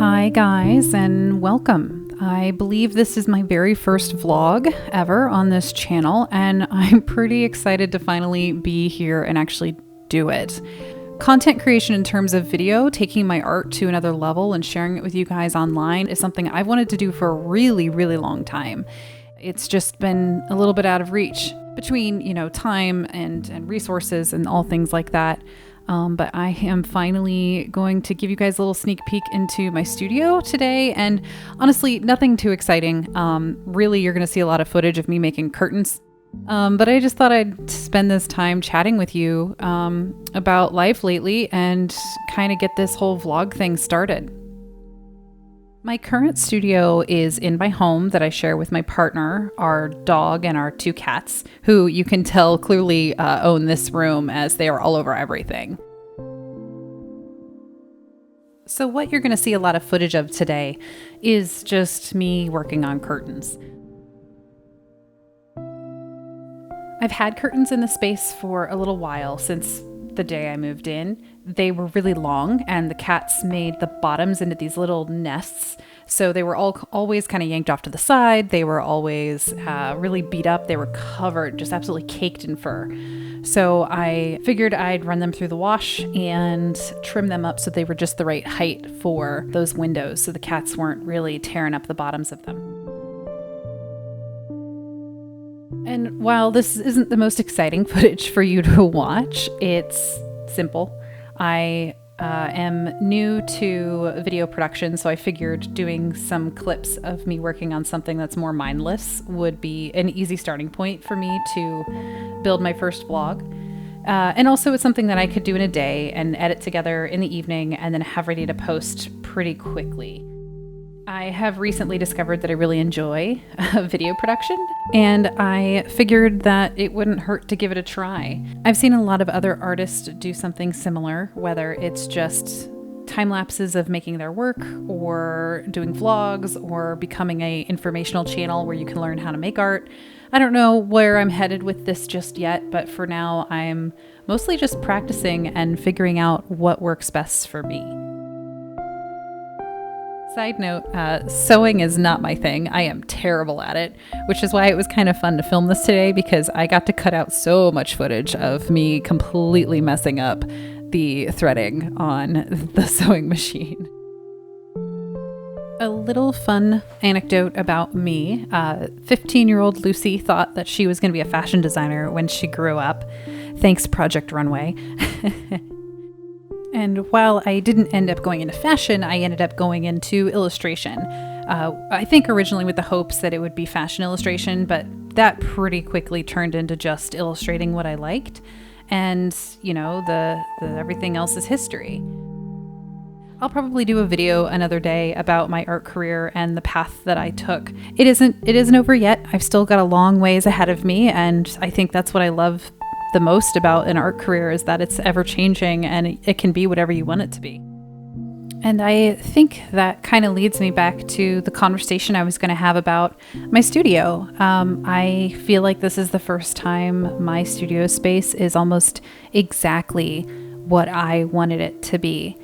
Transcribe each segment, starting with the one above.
Hi guys, and welcome. I believe this is my very first vlog ever on this channel, and I'm pretty excited to finally be here and actually do it. Content creation in terms of video, taking my art to another level and sharing it with you guys online is something I've wanted to do for a really long time. It's just been a little bit out of reach between, time and resources and all things like that. But I am finally going to give you guys a little sneak peek into my studio today. And honestly, nothing too exciting. Really, you're going to see a lot of footage of me making curtains. But I just thought I'd spend this time chatting with you about life lately and kind of get this whole vlog thing started. My current studio is in my home that I share with my partner, our dog, and our 2 cats, who you can tell clearly own this room as they are all over everything. So what you're going to see a lot of footage of today is just me working on curtains. I've had curtains in the space for a little while, since the day I moved in. They were really long, and the cats made the bottoms into these little nests. So they were always kind of yanked off to the side. They were always really beat up. They were covered, just absolutely caked in fur. So I figured I'd run them through the wash and trim them up so they were just the right height for those windows, so the cats weren't really tearing up the bottoms of them. And while this isn't the most exciting footage for you to watch, it's simple. I am new to video production, so I figured doing some clips of me working on something that's more mindless would be an easy starting point for me to build my first vlog. And also it's something that I could do in a day and edit together in the evening and then have ready to post pretty quickly. I have recently discovered that I really enjoy video production, and I figured that it wouldn't hurt to give it a try. I've seen a lot of other artists do something similar, whether it's just time lapses of making their work, or doing vlogs, or becoming an informational channel where you can learn how to make art. I don't know where I'm headed with this just yet, but for now I'm mostly just practicing and figuring out what works best for me. Side note, sewing is not my thing. I am terrible at it, which is why it was kind of fun to film this today, because I got to cut out so much footage of me completely messing up the threading on the sewing machine. A little fun anecdote about me. 15-year-old Lucy thought that she was going to be a fashion designer when she grew up. Thanks, Project Runway. And while I didn't end up going into fashion, I ended up going into illustration. I think originally with the hopes that it would be fashion illustration, but that pretty quickly turned into just illustrating what I liked. And, the everything else is history. I'll probably do a video another day about my art career and the path that I took. It isn't over yet. I've still got a long ways ahead of me, and I think that's what I love the most about an art career, is that it's ever changing and it can be whatever you want it to be. And I think that kind of leads me back to the conversation I was going to have about my studio. I feel like this is the first time my studio space is almost exactly what I wanted it to be.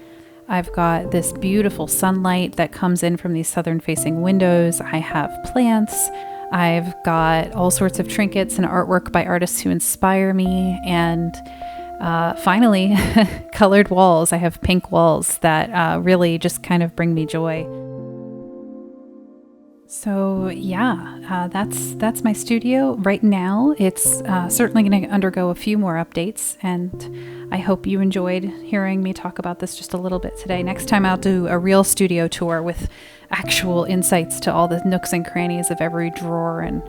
I've got this beautiful sunlight that comes in from these southern facing windows. I have plants. I've got all sorts of trinkets and artwork by artists who inspire me, and finally, colored walls. I have pink walls that really just kind of bring me joy. So yeah, that's my studio right now. It's certainly going to undergo a few more updates, and I hope you enjoyed hearing me talk about this just a little bit today. Next time I'll do a real studio tour with actual insights to all the nooks and crannies of every drawer and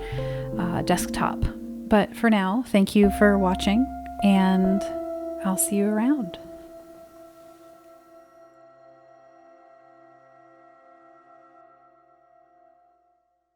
desktop. But for now, thank you for watching, and I'll see you around.